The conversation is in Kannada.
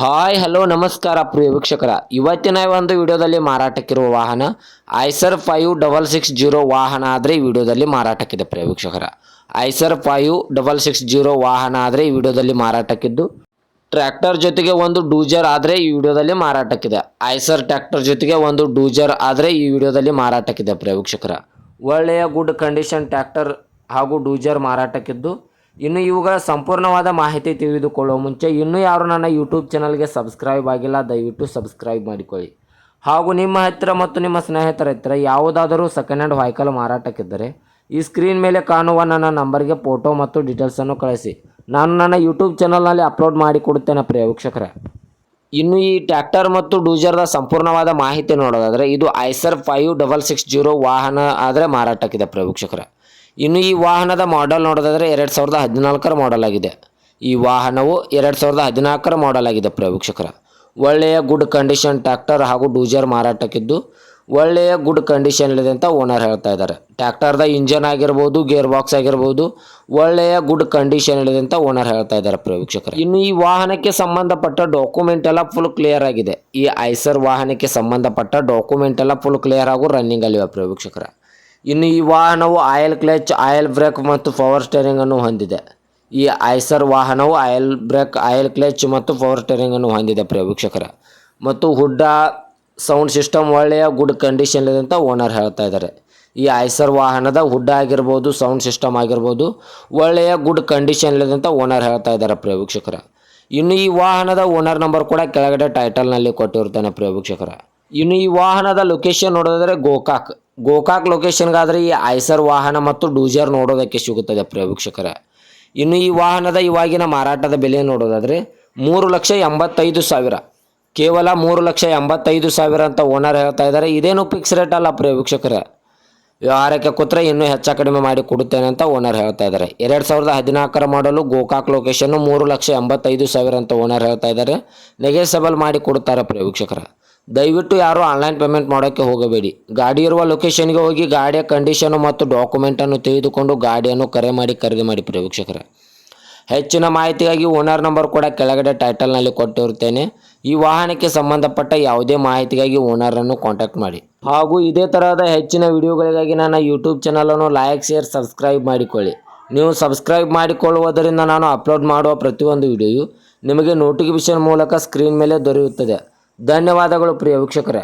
ಹಾಯ್ ಹಲೋ ನಮಸ್ಕಾರ ಪ್ರಿಯ ವೀಕ್ಷಕರ, ಇವತ್ತಿನ ಒಂದು ವಿಡಿಯೋದಲ್ಲಿ ಮಾರಾಟಕ್ಕಿರುವ ವಾಹನ ಐಸರ್ 5660 ವಾಹನ ಆದರೆ ಈ ವಿಡಿಯೋದಲ್ಲಿ ಮಾರಾಟಕ್ಕಿದೆ. ಪ್ರಿಯ ವೀಕ್ಷಕರ, ಐಸರ್ 5660 ವಾಹನ ಆದರೆ ಈ ವಿಡಿಯೋದಲ್ಲಿ ಮಾರಾಟಕ್ಕಿದ್ದು, ಟ್ರ್ಯಾಕ್ಟರ್ ಜೊತೆಗೆ ಒಂದು ಡೂಜರ್ ಆದರೆ ಈ ವಿಡಿಯೋದಲ್ಲಿ ಮಾರಾಟಕ್ಕಿದೆ. ಐಸರ್ ಟ್ರ್ಯಾಕ್ಟರ್ ಜೊತೆಗೆ ಒಂದು ಡೂಜರ್ ಆದರೆ ಈ ವಿಡಿಯೋದಲ್ಲಿ ಮಾರಾಟಕ್ಕಿದೆ. ಪ್ರಿಯ ವೀಕ್ಷಕರ, ಒಳ್ಳೆಯ ಗುಡ್ ಕಂಡೀಷನ್ ಟ್ರ್ಯಾಕ್ಟರ್ ಹಾಗೂ ಡೂಜರ್ ಮಾರಾಟಕ್ಕಿದ್ದು, ಇನ್ನು ಇವುಗಳ ಸಂಪೂರ್ಣವಾದ ಮಾಹಿತಿ ತಿಳಿದುಕೊಳ್ಳುವ ಮುಂಚೆ ಇನ್ನೂ ಯಾರು ನನ್ನ ಯೂಟ್ಯೂಬ್ ಚಾನಲ್ಗೆ ಸಬ್ಸ್ಕ್ರೈಬ್ ಆಗಿಲ್ಲ, ದಯವಿಟ್ಟು ಸಬ್ಸ್ಕ್ರೈಬ್ ಮಾಡಿಕೊಳ್ಳಿ. ಹಾಗೂ ನಿಮ್ಮ ಹತ್ತಿರ ಮತ್ತು ನಿಮ್ಮ ಸ್ನೇಹಿತರ ಹತ್ತಿರ ಯಾವುದಾದರೂ ಸೆಕೆಂಡ್ ಹ್ಯಾಂಡ್ ವೆಹಿಕಲ್ ಮಾರಾಟಕ್ಕಿದ್ದರೆ ಈ ಸ್ಕ್ರೀನ್ ಮೇಲೆ ಕಾಣುವ ನನ್ನ ನಂಬರ್ಗೆ ಫೋಟೋ ಮತ್ತು ಡೀಟೇಲ್ಸನ್ನು ಕಳಿಸಿ. ನಾನು ನನ್ನ ಯೂಟ್ಯೂಬ್ ಚಾನಲ್ನಲ್ಲಿ ಅಪ್ಲೋಡ್ ಮಾಡಿಕೊಡುತ್ತೇನೆ. ಪ್ರಿಯ ವೀಕ್ಷಕರೇ, ಇನ್ನು ಈ ಟ್ರ್ಯಾಕ್ಟರ್ ಮತ್ತು ಡೂಜರ್ದ ಸಂಪೂರ್ಣವಾದ ಮಾಹಿತಿ ನೋಡೋದಾದರೆ ಇದು ಐಸರ್ 5660 ವಾಹನ ಆದರೆ ಮಾರಾಟಕ್ಕಿದೆ. ಪ್ರಿಯ ವೀಕ್ಷಕರೇ, ಇನ್ನು ಈ ವಾಹನದ ಮಾಡೆಲ್ ನೋಡೋದಾದರೆ 2014ರ ಮಾಡೆಲ್ ಆಗಿದೆ. ಈ ವಾಹನವು 2014ರ ಮಾಡೆಲ್ ಆಗಿದೆ. ಪ್ರಿಯ ವೀಕ್ಷಕರ, ಒಳ್ಳೆಯ ಗುಡ್ ಕಂಡೀಷನ್ ಟ್ರ್ಯಾಕ್ಟರ್ ಹಾಗೂ ಡೂಜರ್ ಮಾರಾಟಕ್ಕಿದ್ದು, ಒಳ್ಳೆಯ ಗುಡ್ ಕಂಡೀಷನ್ ಇದೆ ಅಂತ ಓನರ್ ಹೇಳ್ತಾ ಇದ್ದಾರೆ. ಟ್ರ್ಯಾಕ್ಟರ್ದ ಇಂಜನ್ ಆಗಿರ್ಬೋದು, ಗೇರ್ ಬಾಕ್ಸ್ ಆಗಿರ್ಬೋದು, ಒಳ್ಳೆಯ ಗುಡ್ ಕಂಡೀಷನ್ ಇದೆ ಅಂತ ಓನರ್ ಹೇಳ್ತಾ ಇದ್ದಾರೆ. ಪ್ರಿಯ ವೀಕ್ಷಕರ, ಇನ್ನು ಈ ವಾಹನಕ್ಕೆ ಸಂಬಂಧಪಟ್ಟ ಡಾಕ್ಯುಮೆಂಟ್ ಎಲ್ಲ ಫುಲ್ ಕ್ಲಿಯರ್ ಆಗಿದೆ. ಈ ಐಸರ್ ವಾಹನಕ್ಕೆ ಸಂಬಂಧಪಟ್ಟ ಡಾಕ್ಯುಮೆಂಟ್ ಎಲ್ಲ ಫುಲ್ ಕ್ಲಿಯರ್ ಹಾಗೂ ರನ್ನಿಂಗ್ ಅಲ್ಲಿವೆ. ಪ್ರಿಯ ವೀಕ್ಷಕರ, ಇನ್ನು ಈ ವಾಹನವು ಆಯಿಲ್ ಕ್ಲಚ್, ಆಯಿಲ್ ಬ್ರೇಕ್ ಮತ್ತು ಪವರ್ ಸ್ಟೇರಿಂಗ್ ಅನ್ನು ಹೊಂದಿದೆ. ಈ ಐಸರ್ ವಾಹನವು ಆಯಿಲ್ ಬ್ರೇಕ್, ಆಯಿಲ್ ಕ್ಲಚ್ ಮತ್ತು ಪವರ್ ಸ್ಟೇರಿಂಗ್ ಅನ್ನು ಹೊಂದಿದೆ. ಪ್ರಿಯ ವೀಕ್ಷಕರ, ಮತ್ತು ಹುಡ್ಡ ಸೌಂಡ್ ಸಿಸ್ಟಮ್ ಒಳ್ಳೆಯ ಗುಡ್ ಕಂಡೀಷನ್ ಇದೆ ಅಂತ ಓನರ್ ಹೇಳ್ತಾ ಇದ್ದಾರೆ. ಈ ಐಸರ್ ವಾಹನದ ಹುಡ್ಡ ಆಗಿರ್ಬೋದು, ಸೌಂಡ್ ಸಿಸ್ಟಮ್ ಆಗಿರ್ಬೋದು, ಒಳ್ಳೆಯ ಗುಡ್ ಕಂಡೀಷನ್ ಇದೆ ಅಂತ ಓನರ್ ಹೇಳ್ತಾ ಇದ್ದಾರೆ. ಪ್ರಿಯ ವೀಕ್ಷಕರ, ಇನ್ನು ಈ ವಾಹನದ ಓನರ್ ನಂಬರ್ ಕೂಡ ಕೆಳಗಡೆ ಟೈಟಲ್ನಲ್ಲಿ ಕೊಟ್ಟಿರ್ತಾನೆ. ಪ್ರಿಯ ವೀಕ್ಷಕರ, ಇನ್ನು ಈ ವಾಹನದ ಲೊಕೇಶನ್ ನೋಡೋದಾದರೆ ಗೋಕಾಕ್ ಲೊಕೇಶನ್ಗಾದರೆ ಈ ಐಸರ್ ವಾಹನ ಮತ್ತು ಡೂಜರ್ ನೋಡೋದಕ್ಕೆ ಸಿಗುತ್ತದೆ. ಪ್ರಿಯ ವೀಕ್ಷಕರೇ, ಇನ್ನು ಈ ವಾಹನದ ಇವಾಗಿನ ಮಾರಾಟದ ಬೆಲೆ ನೋಡೋದಾದರೆ 3,85,000, ಕೇವಲ 3,85,000 ಅಂತ ಓನರ್ ಹೇಳ್ತಾ ಇದ್ದಾರೆ. ಇದೇನು ಫಿಕ್ಸ್ ರೇಟ್ ಅಲ್ಲ. ಪ್ರಿಯ ವೀಕ್ಷಕರೇ, ವ್ಯವಹಾರಕ್ಕೆ ಕೂತ್ರೆ ಇನ್ನೂ ಹೆಚ್ಚು ಕಡಿಮೆ ಮಾಡಿ ಕೊಡುತ್ತೇನೆ ಅಂತ ಓನರ್ ಹೇಳ್ತಾ ಇದ್ದಾರೆ. 2014ರ ಮಾಡಲು ಗೋಕಾಕ್ ಲೊಕೇಶನ್ನು 3,85,000 ಅಂತ ಓನರ್ ಹೇಳ್ತಾ ಇದ್ದಾರೆ. ನೆಗೆಸಬಲ್ ಮಾಡಿ ಕೊಡುತ್ತಾರೆ. ಪ್ರಿಯ ವೀಕ್ಷಕರ, ದಯವಿಟ್ಟು ಯಾರು ಆನ್ಲೈನ್ ಪೇಮೆಂಟ್ ಮಾಡೋಕ್ಕೆ ಹೋಗಬೇಡಿ. ಗಾಡಿ ಇರುವ ಲೊಕೇಶನ್ಗೆ ಹೋಗಿ ಗಾಡಿಯ ಕಂಡೀಷನು ಮತ್ತು ಡಾಕ್ಯುಮೆಂಟನ್ನು ತೆಗೆದುಕೊಂಡು ಗಾಡಿಯನ್ನು ಕರೆ ಮಾಡಿ ಖರೀದಿ ಮಾಡಿ. ಪ್ರಿಯ ವೀಕ್ಷಕರೇ, ಹೆಚ್ಚಿನ ಮಾಹಿತಿಗಾಗಿ ಓನರ್ ನಂಬರ್ ಕೂಡ ಕೆಳಗಡೆ ಟೈಟಲ್ನಲ್ಲಿ ಕೊಟ್ಟಿರುತ್ತೇನೆ. ಈ ವಾಹನಕ್ಕೆ ಸಂಬಂಧಪಟ್ಟ ಯಾವುದೇ ಮಾಹಿತಿಗಾಗಿ ಓನರನ್ನು ಕಾಂಟ್ಯಾಕ್ಟ್ ಮಾಡಿ. ಹಾಗೂ ಇದೇ ತರಹದ ಹೆಚ್ಚಿನ ವಿಡಿಯೋಗಳಿಗಾಗಿ ನನ್ನ ಯೂಟ್ಯೂಬ್ ಚಾನಲನ್ನು ಲೈಕ್, ಶೇರ್, ಸಬ್ಸ್ಕ್ರೈಬ್ ಮಾಡಿಕೊಳ್ಳಿ. ನೀವು ಸಬ್ಸ್ಕ್ರೈಬ್ ಮಾಡಿಕೊಳ್ಳುವುದರಿಂದ ನಾನು ಅಪ್ಲೋಡ್ ಮಾಡುವ ಪ್ರತಿಯೊಂದು ವಿಡಿಯೋಯು ನಿಮಗೆ ನೋಟಿಫಿಕೇಶನ್ ಮೂಲಕ ಸ್ಕ್ರೀನ್ ಮೇಲೆ ದೊರೆಯುತ್ತದೆ. ಧನ್ಯವಾದಗಳು ಪ್ರಿಯ ವೀಕ್ಷಕರೇ.